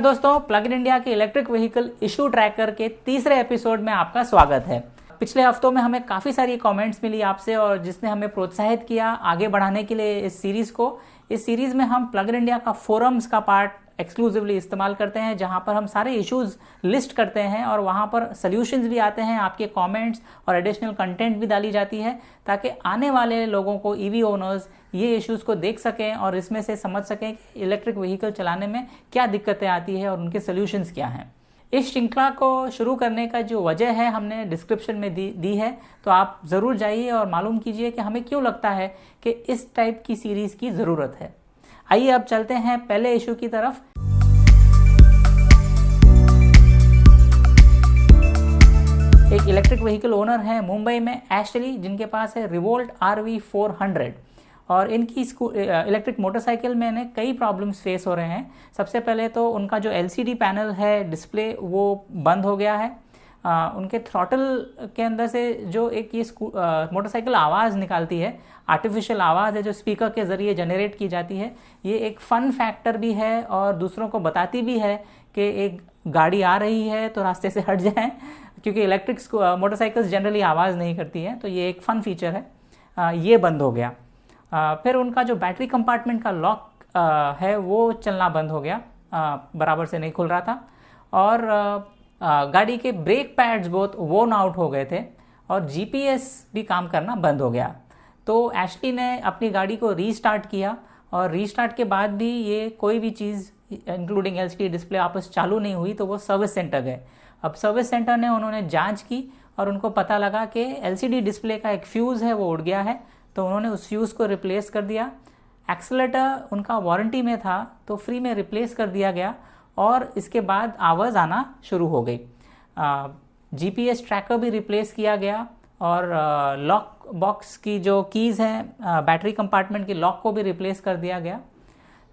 नमस्कार दोस्तों, plug in India के इलेक्ट्रिक व्हीकल इशू ट्रैकर के तीसरे एपिसोड में आपका स्वागत है। पिछले हफ्तों में हमें काफ़ी सारी कमेंट्स मिली आपसे और जिसने हमें प्रोत्साहित किया आगे बढ़ाने के लिए इस सीरीज़ को। इस सीरीज़ में हम प्लग इन इंडिया का फोरम्स का पार्ट एक्सक्लूसिवली इस्तेमाल करते हैं, जहां पर हम सारे इश्यूज लिस्ट करते हैं और वहां पर सॉल्यूशंस भी आते हैं, आपके कमेंट्स और एडिशनल कंटेंट भी डाली जाती है, ताकि आने वाले लोगों को, ईवी ओनर्स, ये इश्यूज को देख सकें और इसमें से समझ सकें कि इलेक्ट्रिक व्हीकल चलाने में क्या दिक्कतें आती है और उनके सॉल्यूशंस क्या हैं। इस श्रृंखला को शुरू करने का जो वजह है हमने डिस्क्रिप्शन में दी है, तो आप ज़रूर जाइए और मालूम कीजिए कि हमें क्यों लगता है कि इस टाइप की सीरीज़ की ज़रूरत है। आइए अब चलते हैं पहले इशू की तरफ। एक इलेक्ट्रिक व्हीकल ओनर है मुंबई में एशली, जिनके पास है रिवोल्ट RV400 और इनकी इलेक्ट्रिक मोटरसाइकिल में इन्हें कई प्रॉब्लम्स फेस हो रहे हैं। सबसे पहले तो उनका जो LCD पैनल है, डिस्प्ले, वो बंद हो गया है। उनके थ्रॉटल के अंदर से जो एक ये मोटरसाइकिल आवाज़ निकालती है, आर्टिफिशियल आवाज़ है जो स्पीकर के ज़रिए जनरेट की जाती है, ये एक फ़न फैक्टर भी है और दूसरों को बताती भी है कि एक गाड़ी आ रही है तो रास्ते से हट जाएं, क्योंकि इलेक्ट्रिक मोटरसाइकिल्स जनरली आवाज़ नहीं करती हैं, तो ये एक फ़न फीचर है। ये बंद हो गया। फिर उनका जो बैटरी कंपार्टमेंट का लॉक है वो चलना बंद हो गया, बराबर से नहीं खुल रहा था। और गाड़ी के ब्रेक पैड्स बहुत वोर्न आउट हो गए थे और GPS भी काम करना बंद हो गया। तो एशली ने अपनी गाड़ी को रीस्टार्ट किया और रीस्टार्ट के बाद भी ये कोई भी चीज़ इंक्लूडिंग LCD डिस्प्ले वापस चालू नहीं हुई, तो वो सर्विस सेंटर गए। अब सर्विस सेंटर ने उन्होंने जांच की और उनको पता लगा कि LCD डिस्प्ले का एक फ्यूज़ है वो उड़ गया है, तो उन्होंने उस फ्यूज़ को रिप्लेस कर दिया। एक्सेलेटर उनका वारंटी में था तो फ्री में रिप्लेस कर दिया गया और इसके बाद आवाज़ आना शुरू हो गई। GPS ट्रैकर भी रिप्लेस किया गया और लॉक बॉक्स की जो कीज़ हैं, बैटरी कंपार्टमेंट की लॉक को भी रिप्लेस कर दिया गया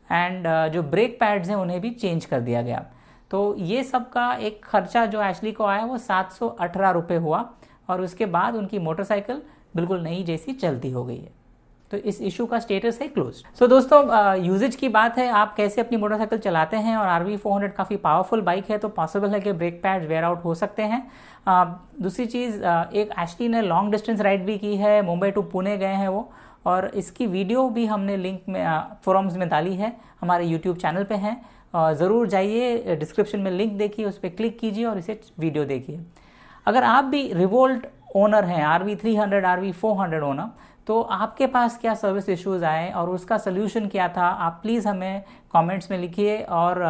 एंड जो ब्रेक पैड्स हैं उन्हें भी चेंज कर दिया गया। तो ये सब का एक खर्चा जो एशली को आया वो 718 रुपये हुआ और उसके बाद उनकी मोटरसाइकिल बिल्कुल नई जैसी चलती हो गई है। तो इस इशू का स्टेटस है क्लोज। सो दोस्तों, यूजेज की बात है, आप कैसे अपनी मोटरसाइकिल चलाते हैं और RV400 काफ़ी पावरफुल बाइक है, तो पॉसिबल है कि ब्रेक पैड्स वेयर आउट हो सकते हैं। दूसरी चीज़, एक एशली ने लॉन्ग डिस्टेंस राइड भी की है, मुंबई टू पुणे गए हैं वो, और इसकी वीडियो भी हमने लिंक में फोरम्स में डाली है, हमारे यूट्यूब चैनल पे हैं। ज़रूर जाइए, डिस्क्रिप्शन में लिंक देखिए, उस पर क्लिक कीजिए और इसे वीडियो देखिए। अगर आप भी रिवोल्ट ओनर हैं, RV300 RV400 ओनर, तो आपके पास क्या सर्विस इश्यूज़ आए और उसका सल्यूशन क्या था, आप प्लीज़ हमें कमेंट्स में लिखिए और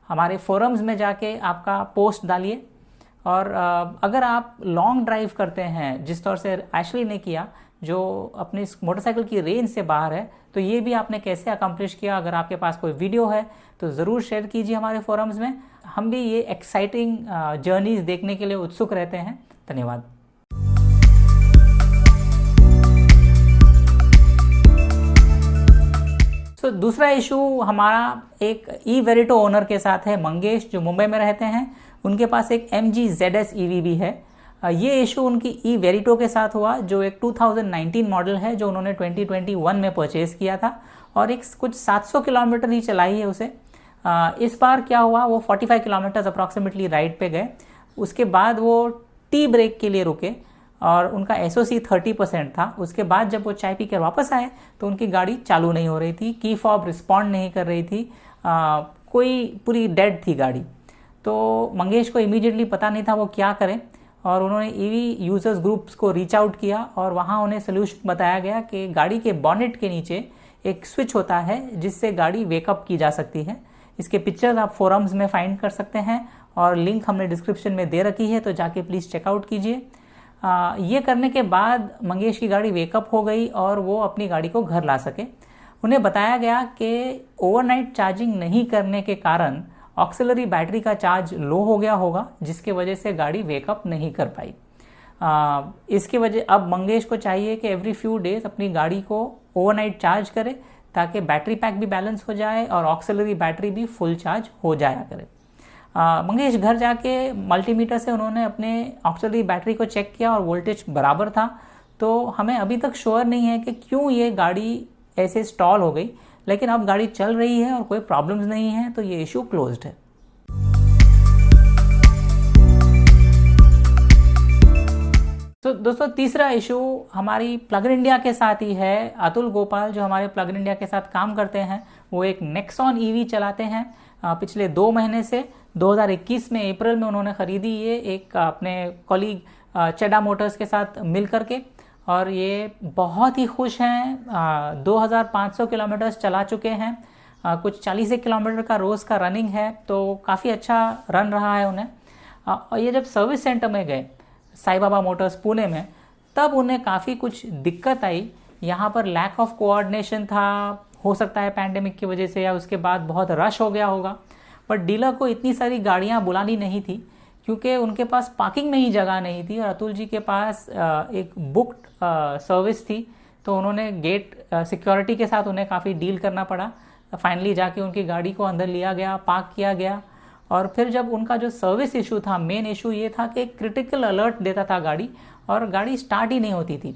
हमारे फोरम्स में जाके आपका पोस्ट डालिए। और अगर आप लॉन्ग ड्राइव करते हैं, जिस तौर से एशली ने किया, जो अपनी मोटरसाइकिल की रेंज से बाहर है, तो ये भी आपने कैसे अकम्प्लिश किया, अगर आपके पास कोई वीडियो है तो ज़रूर शेयर कीजिए हमारे फोरम्स में। हम भी ये एक्साइटिंग जर्नीज देखने के लिए उत्सुक रहते हैं। धन्यवाद। तो दूसरा इशू हमारा एक ई-वेरिटो ओनर के साथ है, मंगेश, जो मुंबई में रहते हैं। उनके पास एक MG ZS EV भी है। ये इशू उनकी ई-वेरिटो के साथ हुआ, जो एक 2019 मॉडल है, जो उन्होंने 2021 में परचेज़ किया था और एक कुछ 700 किलोमीटर ही चलाई है उसे। इस बार क्या हुआ, वो 45 किलोमीटर अप्रॉक्सीमेटली राइड पे गए। उसके बाद वो टी ब्रेक के लिए रुके और उनका SOC 30% था। उसके बाद जब वो चाय पी कर वापस आए तो उनकी गाड़ी चालू नहीं हो रही थी, की फॉब रिस्पॉन्ड नहीं कर रही थी, कोई पूरी डेड थी गाड़ी। तो मंगेश को इमीडिएटली पता नहीं था वो क्या करें और उन्होंने EV यूजर्स ग्रुप्स को रीच आउट किया और वहाँ उन्हें सोल्यूशन बताया गया कि गाड़ी के बॉनेट के नीचे एक स्विच होता है जिससे गाड़ी वेकअप की जा सकती है। इसके पिक्चर्स आप फोरम्स में फाइंड कर सकते हैं और लिंक हमने डिस्क्रिप्शन में दे रखी है, तो जाके प्लीज़ चेकआउट कीजिए। ये करने के बाद मंगेश की गाड़ी वेकअप हो गई और वो अपनी गाड़ी को घर ला सके। उन्हें बताया गया कि ओवरनाइट चार्जिंग नहीं करने के कारण ऑक्सिलरी बैटरी का चार्ज लो हो गया होगा, जिसके वजह से गाड़ी वेकअप नहीं कर पाई। इसकी वजह अब मंगेश को चाहिए कि एवरी फ्यू डेज अपनी गाड़ी को ओवरनाइट चार्ज करे, ताकि बैटरी पैक भी बैलेंस हो जाए और ऑक्सिलरी बैटरी भी फुल चार्ज हो जाया करे। मंगेश घर जाके मल्टीमीटर से उन्होंने अपने ऑक्सिलरी बैटरी को चेक किया और वोल्टेज बराबर था। तो हमें अभी तक श्योर नहीं है कि क्यों ये गाड़ी ऐसे स्टॉल हो गई, लेकिन अब गाड़ी चल रही है और कोई प्रॉब्लम्स नहीं है, तो ये इशू क्लोज्ड है। तो दोस्तों तीसरा इशू हमारी प्लग इन इंडिया के साथ ही है। अतुल गोपाल जो हमारे प्लग इन इंडिया के साथ काम करते हैं, वो एक नेक्सॉन ईवी चलाते हैं। पिछले 2 महीने से 2021 में अप्रैल में उन्होंने ख़रीदी ये एक अपने कॉलीग चेडा मोटर्स के साथ मिल करके, और ये बहुत ही खुश हैं। 2500 किलोमीटर्स चला चुके हैं। कुछ 40 किलोमीटर का रोज़ का रनिंग है, तो काफ़ी अच्छा रन रहा है उन्हें। और ये जब सर्विस सेंटर में गए साईं बाबा मोटर्स पुणे में, तब उन्हें काफ़ी कुछ दिक्कत आई। यहाँ पर लैक ऑफ कोऑर्डिनेशन था, हो सकता है पैंडेमिक की वजह से या उसके बाद बहुत रश हो गया होगा। बट डीलर को इतनी सारी गाड़ियाँ बुलानी नहीं थी, क्योंकि उनके पास पार्किंग में ही जगह नहीं थी और अतुल जी के पास एक बुक्ड सर्विस थी। तो उन्होंने गेट सिक्योरिटी के साथ उन्हें काफ़ी डील करना पड़ा। फाइनली जाके उनकी गाड़ी को अंदर लिया गया, पार्क किया गया, और फिर जब उनका जो सर्विस इशू था, मेन इशू ये था कि क्रिटिकल अलर्ट देता था गाड़ी, और गाड़ी स्टार्ट ही नहीं होती थी।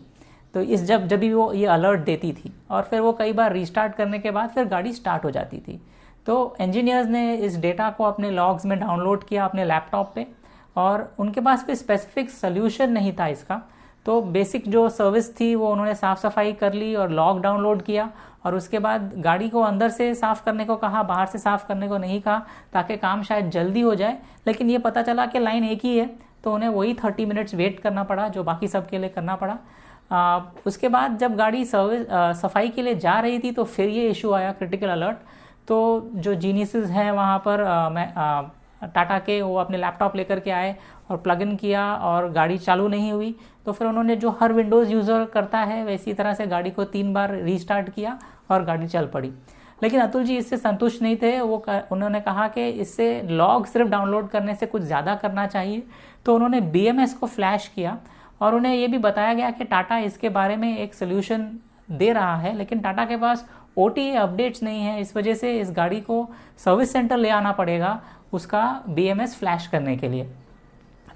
तो इस जब भी वो ये अलर्ट देती थी, और फिर वो कई बार रीस्टार्ट करने के बाद फिर गाड़ी स्टार्ट हो जाती थी। तो इंजीनियर्स ने इस डेटा को अपने लॉग्स में डाउनलोड किया अपने लैपटॉप पे, और उनके पास कोई स्पेसिफिक सोल्यूशन नहीं था इसका। तो बेसिक जो सर्विस थी वो उन्होंने साफ़ सफाई कर ली और लॉग डाउनलोड किया, और उसके बाद गाड़ी को अंदर से साफ़ करने को कहा, बाहर से साफ़ करने को नहीं कहा, ताकि काम शायद जल्दी हो जाए। लेकिन ये पता चला कि लाइन एक ही है, तो उन्हें वही 30 मिनट्स वेट करना पड़ा जो बाकी सब के लिए करना पड़ा। उसके बाद जब गाड़ी सफाई के लिए जा रही थी, तो फिर ये इशू आया, क्रिटिकल अलर्ट। तो जो जीनियसेस हैं वहाँ पर टाटा के, वो अपने लैपटॉप लेकर के आए और प्लग इन किया, और गाड़ी चालू नहीं हुई। तो फिर उन्होंने जो हर विंडोज़ यूज़र करता है वैसी तरह से गाड़ी को 3 बार रीस्टार्ट किया और गाड़ी चल पड़ी। लेकिन अतुल जी इससे संतुष्ट नहीं थे। उन्होंने कहा कि इससे लॉग सिर्फ डाउनलोड करने से कुछ ज़्यादा करना चाहिए। तो उन्होंने BMS को फ्लैश किया, और उन्हें ये भी बताया गया कि टाटा इसके बारे में एक सोल्यूशन दे रहा है, लेकिन टाटा के पास OTA अपडेट्स नहीं है। इस वजह से इस गाड़ी को सर्विस सेंटर ले आना पड़ेगा उसका BMS फ्लैश करने के लिए।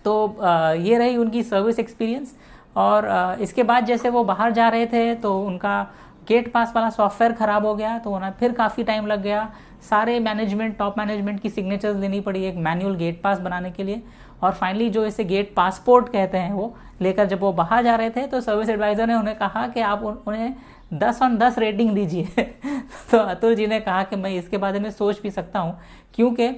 तो ये रही उनकी सर्विस एक्सपीरियंस। और इसके बाद जैसे वो बाहर जा रहे थे, तो उनका गेट पास वाला सॉफ्टवेयर ख़राब हो गया, तो उन्हें फिर काफ़ी टाइम लग गया। सारे मैनेजमेंट, टॉप मैनेजमेंट की सिग्नेचर्स लेनी पड़ी एक मैनुअल गेट पास बनाने के लिए। और फाइनली जो इसे गेट पासपोर्ट कहते हैं, वो लेकर जब वो बाहर जा रहे थे, तो सर्विस एडवाइज़र ने उन्हें कहा कि आप उन्हें 10 on 10 रेटिंग दीजिए। तो अतुल जी ने कहा कि मैं इसके बारे में सोच भी सकता हूँ, क्योंकि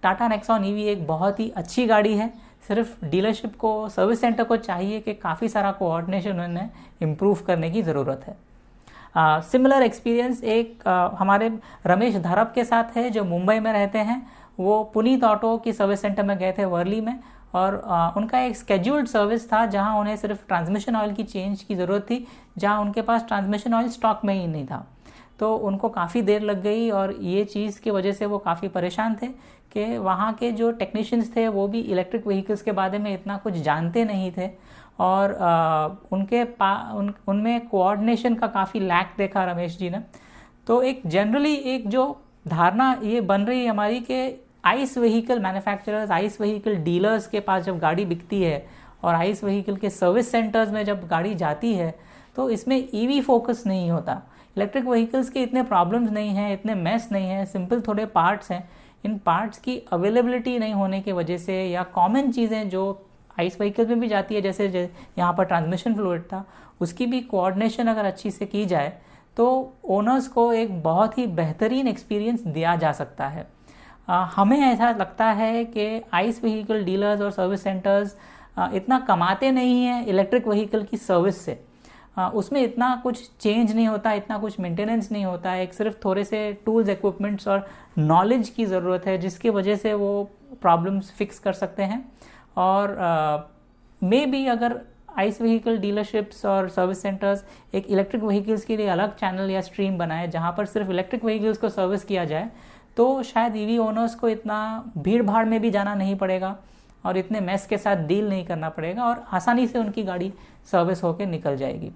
टाटा नेक्सॉन ईवी एक बहुत ही अच्छी गाड़ी है। सिर्फ डीलरशिप को, सर्विस सेंटर को चाहिए कि काफ़ी सारा कोऑर्डिनेशन उन्हें इम्प्रूव करने की ज़रूरत है। सिमिलर एक्सपीरियंस एक हमारे रमेश धारप के साथ है, जो मुंबई में रहते हैं। वो पुनीत ऑटो की सर्विस सेंटर में गए थे वर्ली में, और उनका एक स्केड्यूल्ड सर्विस था जहां उन्हें सिर्फ ट्रांसमिशन ऑयल की चेंज की ज़रूरत थी, जहां उनके पास ट्रांसमिशन ऑयल स्टॉक में ही नहीं था। तो उनको काफ़ी देर लग गई, और ये चीज़ की वजह से वो काफ़ी परेशान थे कि वहाँ के जो टेक्नीशियंस थे वो भी इलेक्ट्रिक व्हीकल्स के बारे में इतना कुछ जानते नहीं थे, और उनमें कोऑर्डिनेशन का काफ़ी लैक देखा रमेश जी ने। तो एक जनरली एक जो धारणा ये बन रही है हमारी कि ice vehicle manufacturers, ice vehicle dealers के पास जब गाड़ी बिकती है और आइस व्हीकल के सर्विस सेंटर्स में जब गाड़ी जाती है, तो इसमें ईवी फोकस नहीं होता। इलेक्ट्रिक व्हीकल्स के इतने प्रॉब्लम्स नहीं हैं, इतने मैस नहीं हैं, सिंपल थोड़े पार्ट्स हैं। इन पार्ट्स की अवेलेबिलिटी नहीं होने की वजह से, या कॉमन चीज़ें जो आइस व्हीकल में भी जाती है, जैसे यहाँ पर ट्रांसमिशन फ्लूइड था, उसकी भी कोऑर्डिनेशन अगर अच्छी से की जाए, तो ओनर्स को एक बहुत ही बेहतरीन एक्सपीरियंस दिया जा सकता है। हमें ऐसा लगता है कि आइस व्हीकल डीलर्स और सर्विस सेंटर्स इतना कमाते नहीं हैं इलेक्ट्रिक व्हीकल की सर्विस से। उसमें इतना कुछ चेंज नहीं होता, इतना कुछ मेंटेनेंस नहीं होता है। एक सिर्फ थोड़े से टूल्स, इक्विपमेंट्स और नॉलेज की ज़रूरत है, जिसकी वजह से वो प्रॉब्लम्स फिक्स कर सकते हैं। और मे बी अगर आइस व्हीकल डीलरशिप्स और सर्विस सेंटर्स एक इलेक्ट्रिक व्हीकल्स के लिए अलग चैनल या स्ट्रीम बनाए, जहाँ पर सिर्फ इलेक्ट्रिक व्हीकल्स को सर्विस किया जाए, तो शायद ईवी ओनर्स को इतना भीड़ भाड़ में भी जाना नहीं पड़ेगा, और इतने मैस के साथ डील नहीं करना पड़ेगा, और आसानी से उनकी गाड़ी सर्विस होकर निकल जाएगी।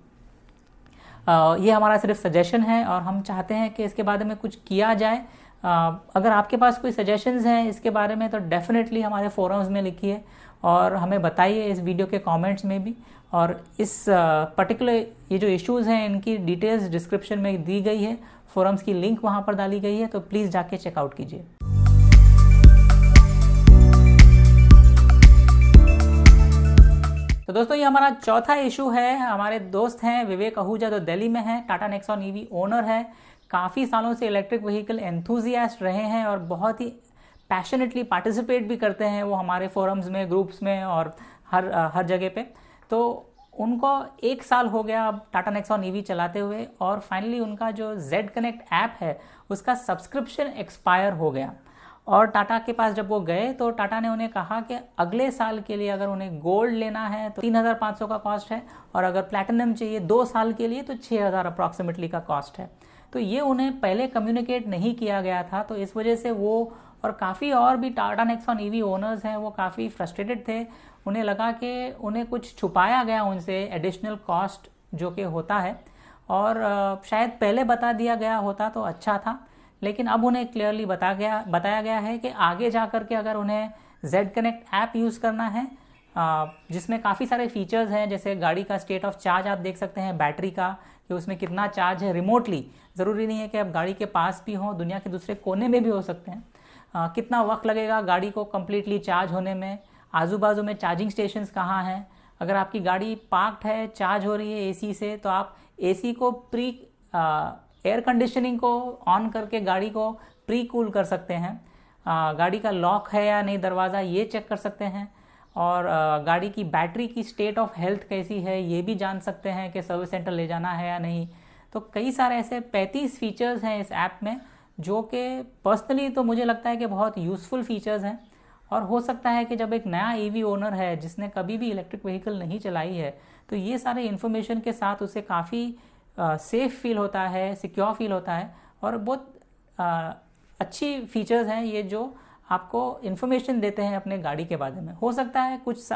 ये हमारा सिर्फ सजेशन है, और हम चाहते हैं कि इसके बारे में कुछ किया जाए। अगर आपके पास कोई सजेशंस हैं इसके बारे में, तो डेफिनेटली हमारे फोरम्स में लिखिए और हमें बताइए इस वीडियो के कमेंट्स में भी। और इस पर्टिकुलर ये जो इश्यूज़ हैं, इनकी डिटेल्स डिस्क्रिप्शन में दी गई है, फोरम्स की लिंक वहाँ पर डाली गई है, तो प्लीज़ जाके चेकआउट कीजिए। तो दोस्तों ये हमारा चौथा इशू है। हमारे दोस्त हैं विवेक आहूजा, जो दिल्ली में हैं, टाटा नेक्सॉन ईवी ओनर है, काफ़ी सालों से इलेक्ट्रिक व्हीकल एंथुजियास्ट रहे हैं और बहुत ही पैशनेटली पार्टिसिपेट भी करते हैं वो हमारे फोरम्स में, ग्रुप्स में और हर जगह पे। तो उनको 1 साल हो गया अब टाटा नेक्सॉन ईवी चलाते हुए, और फाइनली उनका जो जेड कनेक्ट ऐप है उसका सब्सक्रिप्शन एक्सपायर हो गया। और टाटा के पास जब वो गए तो टाटा ने उन्हें कहा कि अगले साल के लिए अगर उन्हें गोल्ड लेना है तो 3,500 का कॉस्ट है, और अगर प्लैटिनम चाहिए 2 साल के लिए तो 6,000 अप्रॉक्सीमेटली का कॉस्ट है। तो ये उन्हें पहले कम्युनिकेट नहीं किया गया था, तो इस वजह से वो और काफ़ी और भी टाटा नेक्सॉन ईवी ओनर्स हैं वो काफ़ी फ्रस्ट्रेटेड थे। उन्हें लगा कि उन्हें कुछ छुपाया गया उनसे एडिशनल कॉस्ट जो कि होता है, और शायद पहले बता दिया गया होता तो अच्छा था। लेकिन अब उन्हें क्लियरली बताया गया है कि आगे जा कर के अगर उन्हें जेड कनेक्ट ऐप यूज़ करना है, जिसमें काफ़ी सारे फीचर्स हैं, जैसे गाड़ी का स्टेट ऑफ चार्ज आप देख सकते हैं, बैटरी का कि उसमें कितना चार्ज है रिमोटली, ज़रूरी नहीं है कि आप गाड़ी के पास भी हों, दुनिया के दूसरे कोने में भी हो सकते हैं। कितना वक्त लगेगा गाड़ी को कम्प्लीटली चार्ज होने में, आजू बाजू में चार्जिंग स्टेशंस कहाँ हैं, अगर आपकी गाड़ी पार्क्ड है, चार्ज हो रही है एसी से, तो आप एसी को एयर कंडीशनिंग को ऑन करके गाड़ी को प्री कूल कर सकते हैं। गाड़ी का लॉक है या नहीं दरवाज़ा ये चेक कर सकते हैं, और गाड़ी की बैटरी की स्टेट ऑफ हेल्थ कैसी है ये भी जान सकते हैं कि सर्विस सेंटर ले जाना है या नहीं। तो कई सारे ऐसे 35 फीचर्स हैं इस ऐप में, जो कि पर्सनली तो मुझे लगता है कि बहुत यूज़फुल फीचर्स हैं। और हो सकता है कि जब एक नया ईवी ओनर है जिसने कभी भी इलेक्ट्रिक व्हीकल नहीं चलाई है, तो ये सारे इन्फॉर्मेशन के साथ उसे काफ़ी सेफ फील होता है, सिक्योर फील होता है, और बहुत अच्छी फीचर्स हैं ये जो आपको इन्फॉर्मेशन देते हैं अपने गाड़ी के बारे में। हो सकता है कुछ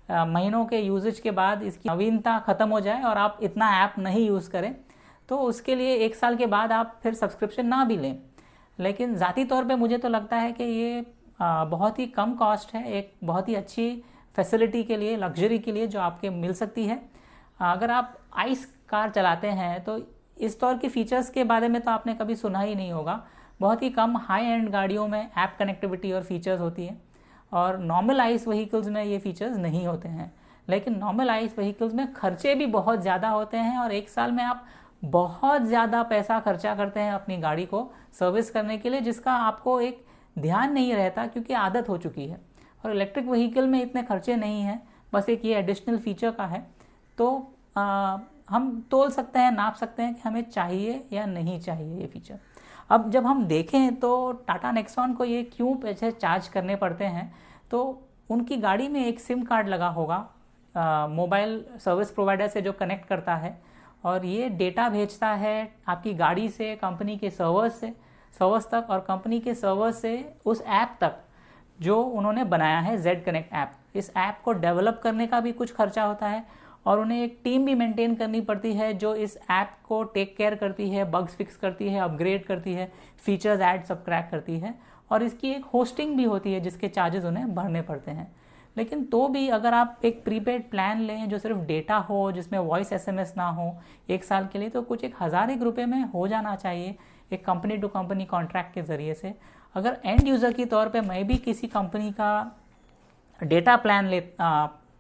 महीनों के यूजेज के बाद इसकी नवीनता ख़त्म हो जाए और आप इतना ऐप नहीं यूज़ करें, तो उसके लिए 1 साल के बाद आप फिर सब्सक्रिप्शन ना भी लें। लेकिन ज़ाती तौर पे मुझे तो लगता है कि ये बहुत ही कम कॉस्ट है, एक बहुत ही अच्छी फैसिलिटी के लिए, लग्जरी के लिए जो आपके मिल सकती है। अगर आप आइस कार चलाते हैं तो इस तौर के फीचर्स के बारे में तो आपने कभी सुना ही नहीं होगा। बहुत ही कम हाई एंड गाड़ियों में ऐप कनेक्टिविटी और फीचर्स होती है, और नॉर्मल आइस व्हीकल्स में ये फीचर्स नहीं होते हैं। लेकिन नॉर्मल आइस व्हीकल्स में खर्चे भी बहुत ज़्यादा होते हैं, और 1 साल में आप बहुत ज़्यादा पैसा खर्चा करते हैं अपनी गाड़ी को सर्विस करने के लिए, जिसका आपको एक ध्यान नहीं रहता क्योंकि आदत हो चुकी है। और इलेक्ट्रिक व्हीकल में इतने खर्चे नहीं हैं, बस एक ये एडिशनल फीचर का है। तो हम तोल सकते हैं, नाप सकते हैं कि हमें चाहिए या नहीं चाहिए ये फीचर। अब जब हम देखें तो टाटा नेक्सॉन को ये क्यों पैसे चार्ज करने पड़ते हैं, तो उनकी गाड़ी में एक सिम कार्ड लगा होगा मोबाइल सर्विस प्रोवाइडर से जो कनेक्ट करता है, और ये डेटा भेजता है आपकी गाड़ी से कंपनी के सर्वर्स तक, और कंपनी के सर्वर्स से उस ऐप तक जो उन्होंने बनाया है जेड कनेक्ट ऐप। इस ऐप को डेवलप करने का भी कुछ खर्चा होता है, और उन्हें एक टीम भी मेंटेन करनी पड़ती है जो इस ऐप को टेक केयर करती है, बग्स फिक्स करती है, अपग्रेड करती है, फीचर्स ऐड सबट्रैक्ट करती है, और इसकी एक होस्टिंग भी होती है जिसके चार्जेस उन्हें भरने पड़ते हैं। लेकिन तो भी अगर आप एक प्रीपेड प्लान लें जो सिर्फ डेटा हो, जिसमें वॉइस SMS ना हो 1 साल के लिए, तो कुछ 1,000 रुपये में हो जाना चाहिए एक कंपनी टू कंपनी कॉन्ट्रैक्ट के ज़रिए से। अगर एंड यूज़र की तौर पे मैं भी किसी कंपनी का डेटा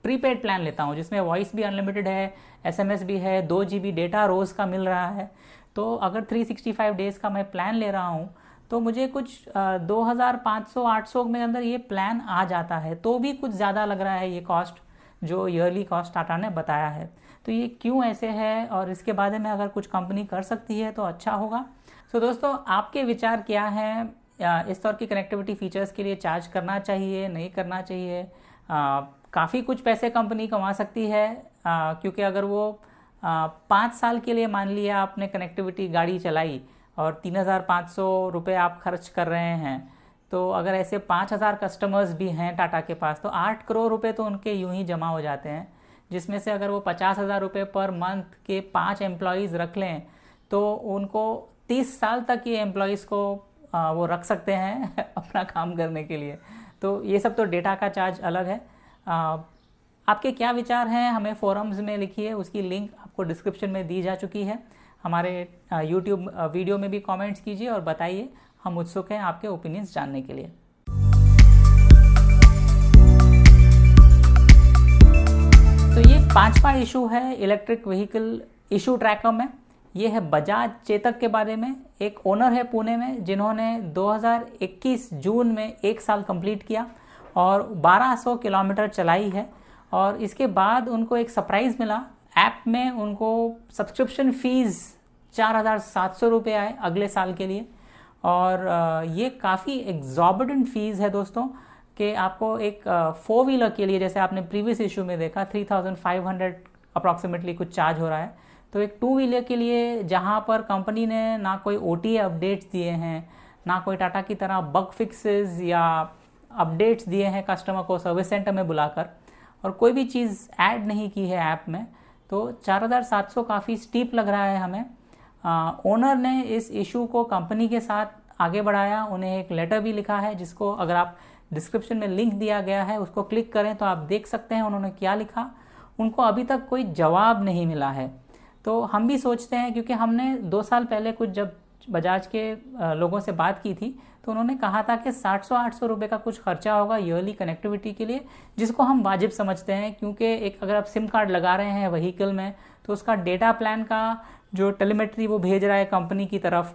प्रीपेड प्लान लेता हूँ जिसमें वॉइस भी अनलिमिटेड है, SMS भी है, 2 GB डेटा रोज़ का मिल रहा है, तो अगर 365 डेज़ का मैं प्लान ले रहा हूँ तो मुझे कुछ 2,500-800 में अंदर ये प्लान आ जाता है। तो भी कुछ ज़्यादा लग रहा है ये कॉस्ट, जो ईयरली कॉस्ट टाटा ने बताया है। तो ये क्यों ऐसे है, और इसके बारे में अगर कुछ कंपनी कर सकती है तो अच्छा होगा। तो दोस्तों आपके विचार क्या हैं, इस तौर की कनेक्टिविटी फीचर्स के लिए चार्ज करना चाहिए, नहीं करना चाहिए? काफ़ी कुछ पैसे कंपनी कमा सकती है, क्योंकि अगर वो 5 साल के लिए मान लिया आपने कनेक्टिविटी गाड़ी चलाई और 3,500 रुपये आप खर्च कर रहे हैं, तो अगर ऐसे 5,000 कस्टमर्स भी हैं टाटा के पास, तो 8 करोड़ रुपए तो उनके यूं ही जमा हो जाते हैं, जिसमें से अगर वो 50,000 रुपये पर मंथ के 5 एम्प्लॉयज़ रख लें तो उनको 30 साल तक ये एम्प्लॉयज़ को वो रख सकते हैं अपना काम करने के लिए। तो ये सब तो डेटा का चार्ज अलग है। आपके क्या विचार हैं हमें फोरम्स में लिखिए, उसकी लिंक आपको डिस्क्रिप्शन में दी जा चुकी है। हमारे यूट्यूब वीडियो में भी कमेंट्स कीजिए और बताइए, हम उत्सुक हैं आपके ओपिनियंस जानने के लिए। पांचवा इशू है इलेक्ट्रिक व्हीकल इशू ट्रैकर में। ये है बजाज चेतक के बारे में। एक ओनर है पुणे में जिन्होंने 2021 जून में 1 साल कंप्लीट किया और 1200 किलोमीटर चलाई है। और इसके बाद उनको एक सरप्राइज़ मिला, ऐप में उनको सब्सक्रिप्शन फ़ीस 4700 रुपये आए अगले साल के लिए। और ये काफ़ी एग्जॉर्बिटेंट फ़ीस है दोस्तों कि आपको एक 4 व्हीलर के लिए, जैसे आपने प्रीवियस इशू में देखा 3500 अप्रॉक्सीमेटली कुछ चार्ज हो रहा है, तो एक 2 व्हीलर के लिए जहाँ पर कंपनी ने ना कोई OTA अपडेट्स दिए हैं, ना कोई टाटा की तरह बग फिक्सेस या अपडेट्स दिए हैं कस्टमर को सर्विस सेंटर में बुलाकर, और कोई भी चीज़ ऐड नहीं की है ऐप में, तो 4700 काफ़ी स्टीप लग रहा है हमें। ओनर ने इस इशू को कंपनी के साथ आगे बढ़ाया, उन्हें एक लेटर भी लिखा है जिसको अगर आप डिस्क्रिप्शन में लिंक दिया गया है उसको क्लिक करें तो आप देख सकते हैं उन्होंने क्या लिखा। उनको अभी तक कोई जवाब नहीं मिला है। तो हम भी सोचते हैं, क्योंकि हमने 2 साल पहले कुछ जब बजाज के लोगों से बात की थी तो उन्होंने कहा था कि 700-800 रुपये का कुछ खर्चा होगा ईयरली कनेक्टिविटी के लिए, जिसको हम वाजिब समझते हैं, क्योंकि एक अगर आप सिम कार्ड लगा रहे हैं व्हीकल में तो उसका डेटा प्लान का जो टेलीमेट्री वो भेज रहा है कंपनी की तरफ,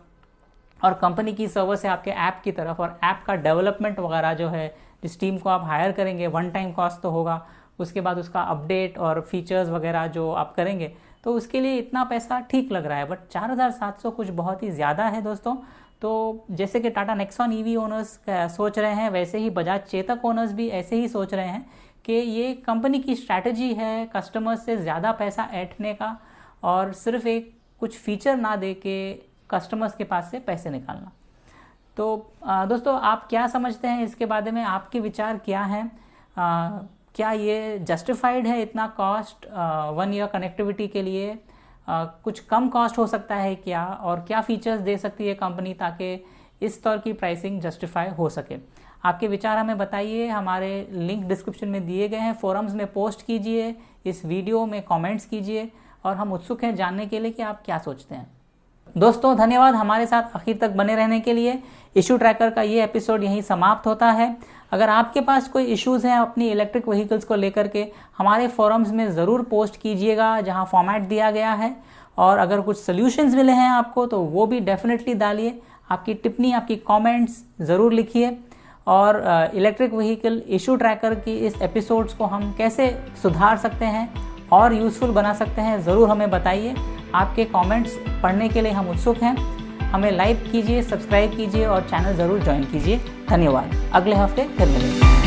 और कंपनी की सर्वर से आपके ऐप की तरफ, और ऐप का डेवलपमेंट वगैरह जो है, जिस टीम को आप हायर करेंगे 1 टाइम कॉस्ट तो होगा, उसके बाद उसका अपडेट और फीचर्स वगैरह जो आप करेंगे, तो उसके लिए इतना पैसा ठीक लग रहा है। बट 4700 कुछ बहुत ही ज़्यादा है दोस्तों। तो जैसे कि टाटा नेक्सॉन EV ओनर्स सोच रहे हैं, वैसे ही बजाज चेतक ओनर्स भी ऐसे ही सोच रहे हैं कि ये कंपनी की स्ट्रैटेजी है कस्टमर्स से ज़्यादा पैसा ऐंठने का, और सिर्फ एक कुछ फीचर ना दे के कस्टमर्स के पास से पैसे निकालना। तो दोस्तों आप क्या समझते हैं इसके बारे में, आपके विचार क्या हैं? क्या ये जस्टिफाइड है इतना कॉस्ट 1 ईयर कनेक्टिविटी के लिए? कुछ कम कॉस्ट हो सकता है क्या, और क्या फीचर्स दे सकती है कंपनी ताकि इस स्तर की प्राइसिंग जस्टिफाई हो सके? आपके विचार हमें बताइए, हमारे लिंक डिस्क्रिप्शन में दिए गए हैं, फोरम्स में पोस्ट कीजिए, इस वीडियो में कमेंट्स कीजिए, और हम उत्सुक हैं जानने के लिए कि आप क्या सोचते हैं। दोस्तों धन्यवाद हमारे साथ आखिर तक बने रहने के लिए। इशू ट्रैकर का ये एपिसोड यहीं समाप्त होता है। अगर आपके पास कोई इश्यूज़ हैं अपनी इलेक्ट्रिक व्हीकल्स को लेकर के, हमारे फोरम्स में ज़रूर पोस्ट कीजिएगा जहां फॉर्मेट दिया गया है, और अगर कुछ सॉल्यूशंस मिले हैं आपको तो वो भी डेफिनेटली डालिए। आपकी टिप्पणी, आपकी कमेंट्स ज़रूर लिखिए, और इलेक्ट्रिक व्हीकल इशू ट्रैकर की इस एपिसोड्स को हम कैसे सुधार सकते हैं और यूज़फुल बना सकते हैं, ज़रूर हमें बताइए। आपके कमेंट्स पढ़ने के लिए हम उत्सुक हैं। हमें लाइक कीजिए, सब्सक्राइब कीजिए और चैनल ज़रूर ज्वाइन कीजिए। धन्यवाद। अगले हफ्ते फिर मिलेंगे।